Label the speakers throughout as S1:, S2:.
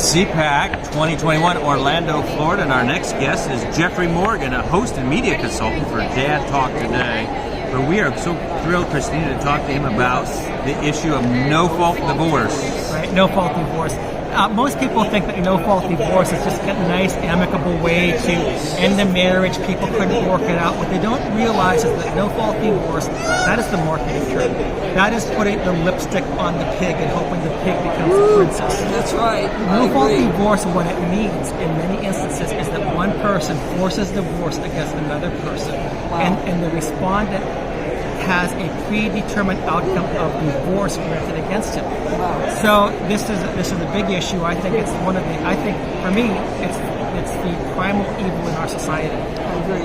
S1: CPAC 2021 Orlando, Florida, and our next guest is Jeffrey Morgan, a host and media consultant for Dad Talk Today. But we are so thrilled, Christina, to talk to him about the issue of no-fault divorce.
S2: Right, no-fault divorce. Most people think that no-fault divorce is just a nice, amicable way to end the marriage. People couldn't work it out. What they don't realize is that no-fault divorce, that is the marketing term. That is putting the lipstick on the pig and hoping the pig becomes a princess.
S3: That's right.
S2: No-fault divorce, what it means in many instances, is that one person forces divorce against another person.
S3: Wow.
S2: And the respondent has a predetermined outcome of divorce granted against him.
S3: Wow.
S2: So this is a big issue. I think it's one of the. I think for me, it's the primal evil in our society.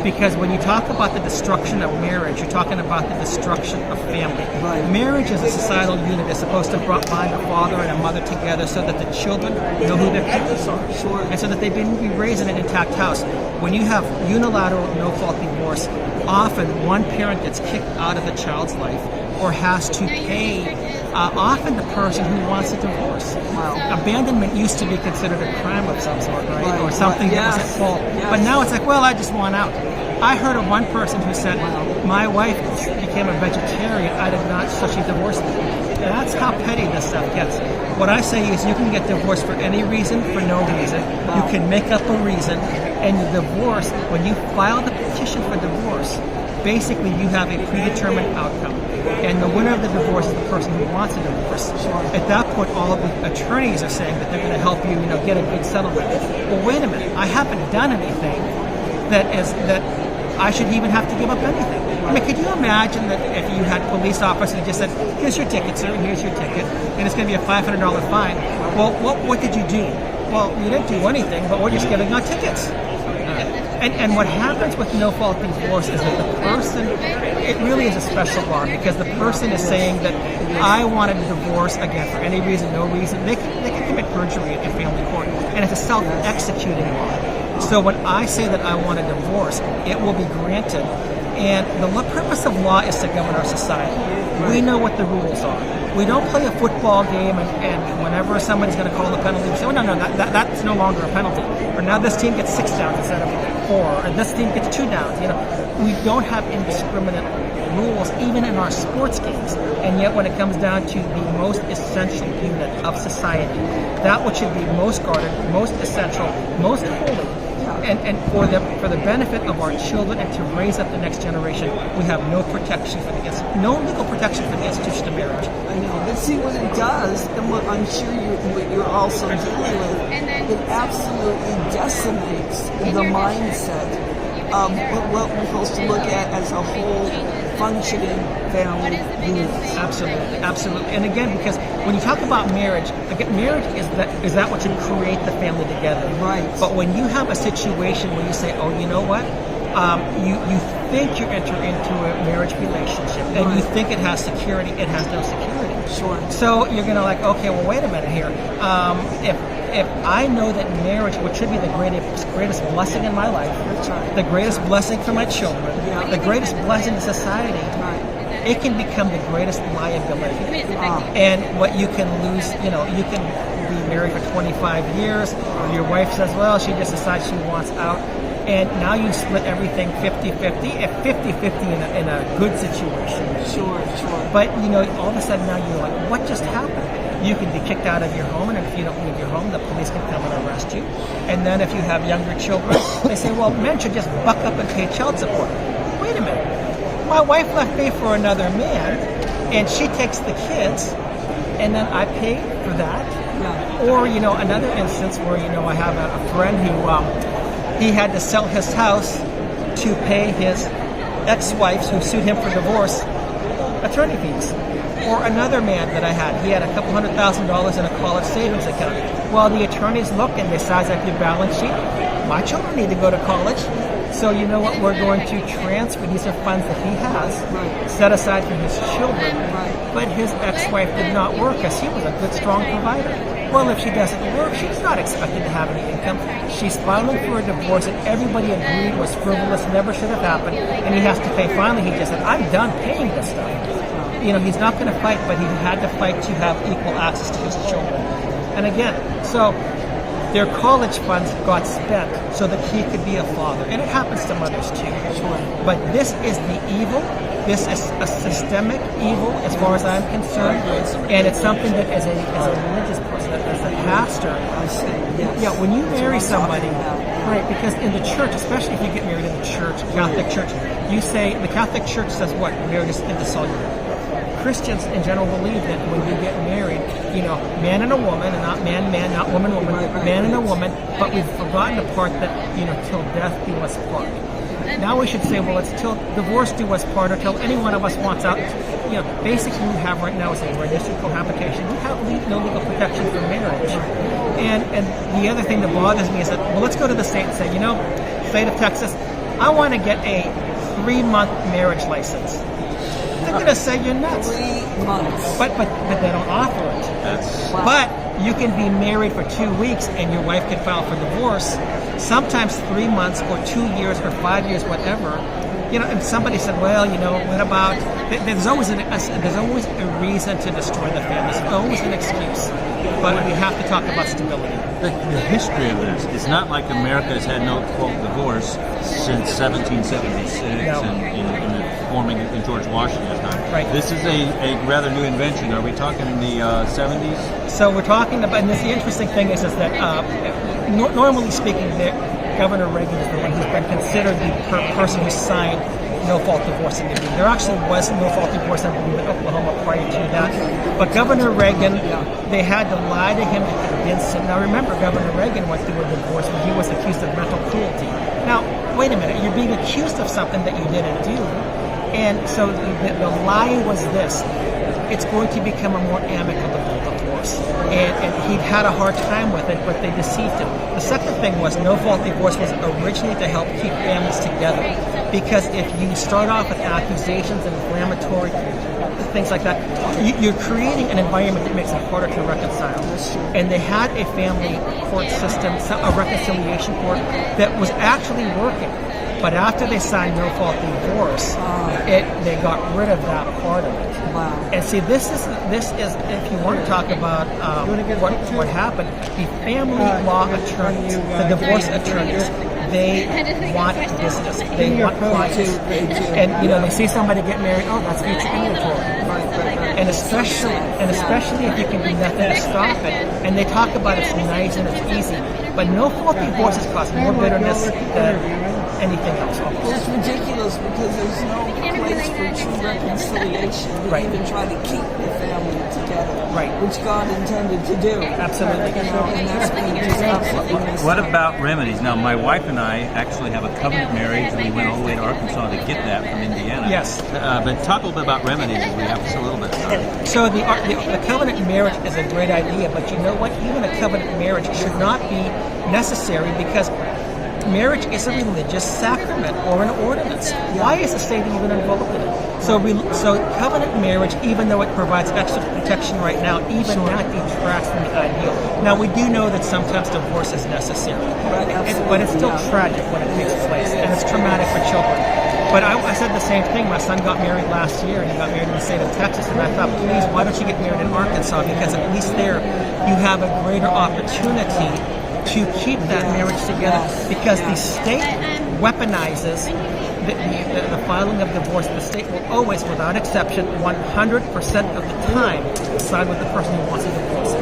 S2: Because when you talk about the destruction of marriage, you're talking about the destruction of family.
S3: Right.
S2: Marriage as a societal unit is supposed to bind a father and a mother together so that the children know who their parents are.
S3: Sure.
S2: And so that they can be raised in an intact house. When you have unilateral no-fault divorce, often one parent gets kicked out of the child's life or has to pay often the person who wants a divorce.
S3: Wow.
S2: Abandonment used to be considered a crime of some sort, right? Or something that was at fault.
S3: Yes.
S2: But now it's like, well, I just want out. I heard of one person who said, my wife became a vegetarian. I did not, so she divorced me. That's how petty this stuff gets. What I say is you can get divorced for any reason, for no reason. You can make up a reason. And you divorce, when you file the petition for divorce, basically you have a predetermined outcome. And the winner of the divorce is the person who wants a divorce. At that point, all of the attorneys are saying that they're going to help you, get a good settlement. Well, wait a minute. I haven't done anything that I should even have to give up anything. I mean, could you imagine that if you had police officers who just said, here's your ticket, sir, here's your ticket, and it's going to be a $500 fine. Well, what did you do? Well, you didn't do anything, but we're just giving out tickets. And what happens with no-fault divorce is that the person, it really is a special law because the person is saying that I want a divorce, again, for any reason, no reason. They can commit perjury in family court, and it's a self-executing law. So when I say that I want a divorce, it will be granted. And the purpose of law is to govern our society. We know what the rules are. We don't play a football game and whenever somebody's going to call a penalty, we say, oh, no, that's no longer a penalty. Or now this team gets 6 downs instead of 4, or this team gets 2 downs. We don't have indiscriminate rules, even in our sports games. And yet when it comes down to the most essential unit of society, that which should be most guarded, most essential, most holy, and for the benefit of our children and to raise up the next generation, we have no legal protection for the institution of marriage.
S3: I know. But see what it does, and what I'm sure what you're also dealing with, it absolutely decimates the mindset of what we're supposed to look at as a whole functioning family unit.
S2: Absolutely. And again, because when you talk about marriage, marriage is that what should create the family together.
S3: Right.
S2: But when you have a situation where you say, oh, you know what? You think you enter into a marriage relationship and you think it has security, it has no security.
S3: Sure.
S2: So you're going to okay, well, wait a minute here. If I know that marriage, which should be the greatest blessing in my life, the greatest blessing for my children, the greatest blessing to society, it can become the greatest liability. And what you can lose, you can be married for 25 years, your wife says, well, she just decides she wants out, and now you split everything 50-50, 50-50 in a good situation.
S3: Sure.
S2: But, all of a sudden now you're like, what just happened? You can be kicked out of your home, and if you don't leave your home, the police can come and arrest you. And then if you have younger children, they say, well, men should just buck up and pay child support. Wait a minute. My wife left me for another man, and she takes the kids, and then I pay for that.
S3: Yeah.
S2: Or, another instance where, I have a friend who, he had to sell his house to pay his ex-wives who sued him for divorce attorney fees. Or another man that I had, he had a couple $100,000 in a college savings account. Well, the attorneys look and they size up your balance sheet. My children need to go to college. So you know what, we're going to transfer, these are funds that he has, set aside for his children, but his ex-wife did not work because he was a good, strong provider. Well, if she doesn't work, she's not expected to have any income. She's filing for a divorce that everybody agreed was frivolous, never should have happened, and he has to pay. Finally, he just said, I'm done paying this stuff. He's not going to fight, but he had to fight to have equal access to his children. And again, so their college funds got spent so that he could be a father. And it happens to mothers too. But this is the evil. This is a systemic evil as far as I'm concerned. And it's something that as a religious person, as a pastor, yeah, when you marry somebody, right, because in the church, especially if you get married in the church, Catholic Church, you say, the Catholic Church says what? Marriage is indissoluble. Christians in general believe that when you get married, man and a woman, and not man, not woman, man and a woman, but we've forgotten the part that, till death do us part. Now we should say, well, it's till divorce do us part, or till any one of us wants out. Basically we have right now is a registered cohabitation. We have no legal protection for marriage. And the other thing that bothers me is that, well, let's go to the state and say, state of Texas, I want to get a 3-month marriage license. They're going to say you're nuts.
S3: 3 months.
S2: But they don't offer it.
S3: Wow.
S2: But you can be married for 2 weeks and your wife can file for divorce. Sometimes 3 months or 2 years or 5 years, whatever. And somebody said, well, what about? There's always a reason to destroy the family. There's always an excuse. But we have to talk about stability.
S1: The history of this, it's not like America has had no quote divorce since 1776 and the forming in George Washington's time.
S2: Right.
S1: This is a rather new invention. Are we talking in the 70s?
S2: So we're talking about, and the interesting thing is that normally speaking, Governor Reagan is the one who's been considered the person who signed no-fault divorce agreement. There actually was no-fault divorce agreement in Oklahoma prior to that. But Governor Reagan, they had to lie to him to convince him. Now remember, Governor Reagan went through a divorce when he was accused of mental cruelty. Now, wait a minute, you're being accused of something that you didn't do. And so the lie was this: it's going to become a more amicable divorce. And he'd had a hard time with it, but they deceived him. The second thing was no-fault divorce was originally to help keep families together. Because if you start off with accusations and inflammatory things like that, you're creating an environment that makes it harder to reconcile. And they had a family court system, a reconciliation court, that was actually working. But after they signed no-fault divorce, they got rid of that part of it.
S3: Wow.
S2: And see, this is if you want to talk about what happened, the family law attorneys, the divorce attorneys, they want business. They want clients. And they see somebody get married, oh, that's future inventory. And especially if you can do nothing to stop it. And they talk about it's nice and it's easy. But no-fault divorces cause more bitterness than anything else.
S3: Well, it's ridiculous because there's no place for true reconciliation to even try to keep the family together, which God intended to do.
S2: Absolutely.
S3: And that's being just absolutely messed
S1: What
S3: up.
S1: about remedies? Now, my wife and I actually have a covenant marriage, and we went all the way to Arkansas to get that from Indiana.
S2: Yes.
S1: But talk a little bit about remedies. We have just a little bit.
S2: So the covenant marriage is a great idea, but you know what? Even a covenant marriage should not be necessary because marriage is a religious sacrament or an ordinance. Why is the state even involved in it? So covenant marriage, even though it provides extra protection right now, even that detracts from the ideal. Now we do know that sometimes divorce is necessary, but it's still tragic when it takes place, and it's traumatic for children. But I said the same thing. My son got married last year, and he got married in the state of Texas, and I thought, please, why don't you get married in Arkansas? Because at least there you have a greater opportunity to keep that marriage together, because the state weaponizes the filing of divorce. The state will always, without exception, 100% of the time side with the person who wants a divorce.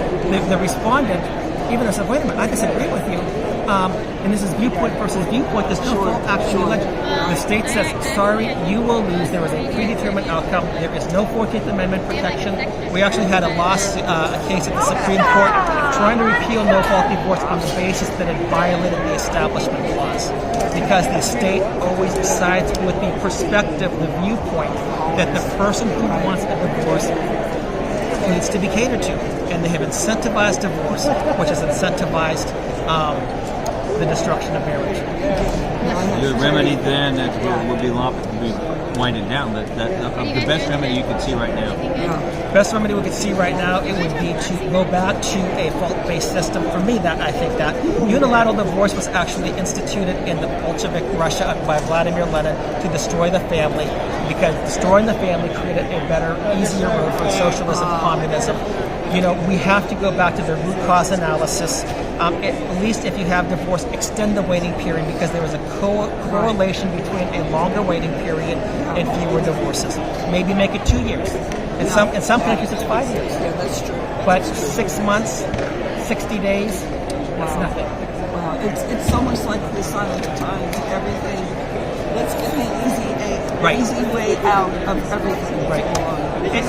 S2: The respondent even said, wait a minute, I disagree with you. And this is viewpoint versus viewpoint. There's no fault actually. The state says, sorry, you will lose. There is a predetermined outcome. There is no 14th Amendment protection. We actually had a case at the Supreme Court trying to repeal no-fault divorce on the basis that it violated the Establishment Clause. Because the state always sides with the perspective, the viewpoint, that the person who wants a divorce needs to be catered to. And they have incentivized divorce, which has incentivized the destruction of marriage.
S1: The remedy then that will be winded down. The best remedy you can see right now.
S2: Best remedy we could see right now, it would be to go back to a fault-based system. For me, I think that unilateral divorce was actually instituted in the Bolshevik Russia by Vladimir Lenin to destroy the family, because destroying the family created a better, easier road for socialism, communism. we have to go back to the root cause analysis. At least if you have divorce, extend the waiting period, because there is a correlation between a longer waiting period and fewer divorces. Maybe make it 2 years. In some countries, it's 5 years.
S3: Yeah, that's true.
S2: But 6 months, 60 days, that's nothing.
S3: Wow. It's so much like the sign of the times. Everything. Let's get the easy way out of everything.
S2: Right.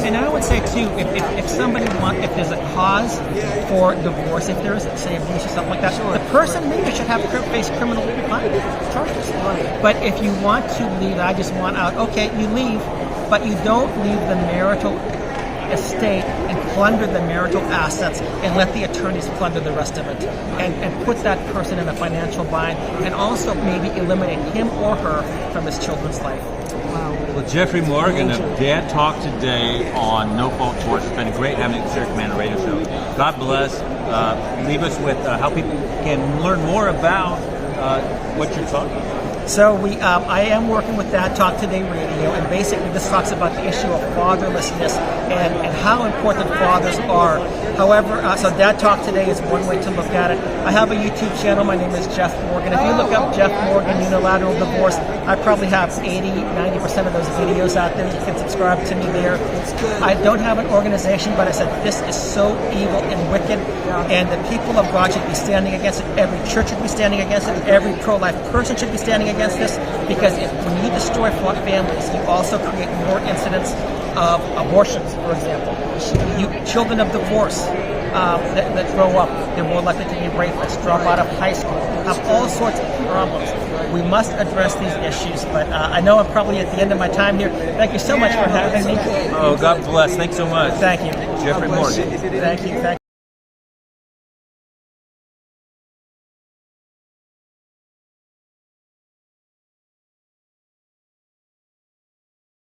S2: And I would say too, if somebody if there's a cause for divorce, if there is, say, abuse or something like that, the person maybe should have to face criminal charges. But if you want to leave, I just want out. Okay, you leave, but you don't leave the marital estate and plunder the marital assets and let the attorneys plunder the rest of it, and put that person in a financial bind, and also maybe eliminate him or her from his children's life.
S3: Wow.
S1: Well, Jeffrey Morgan of Dad Talk Today on No Fault Divorce. It's been great having you on Commander Radio Show. God bless. Leave us with how people can learn more about what you're talking about.
S2: So I am working with Dad Talk Today Radio, and basically this talks about the issue of fatherlessness and how important fathers are. However, so Dad Talk Today is one way to look at it. I have a YouTube channel. My name is Jeff Morgan. If you look up Jeff Morgan Unilateral Divorce, I probably have 80-90% of those videos out there. You can subscribe to me there. I don't have an organization, but I said this is so evil and wicked, and the people of God should be standing against it. Every church should be standing against it. Every pro-life person should be standing against this, because when you destroy families, you also create more incidents of abortions, for example. Children of divorce that grow up, they're more likely to be rapists, drop out of high school, have all sorts of problems. We must address these issues, but I know I'm probably at the end of my time here. Thank you so much for having me.
S1: Oh, God bless. Thanks so much.
S2: Thank you.
S1: Jeffrey Morgan.
S2: Thank you.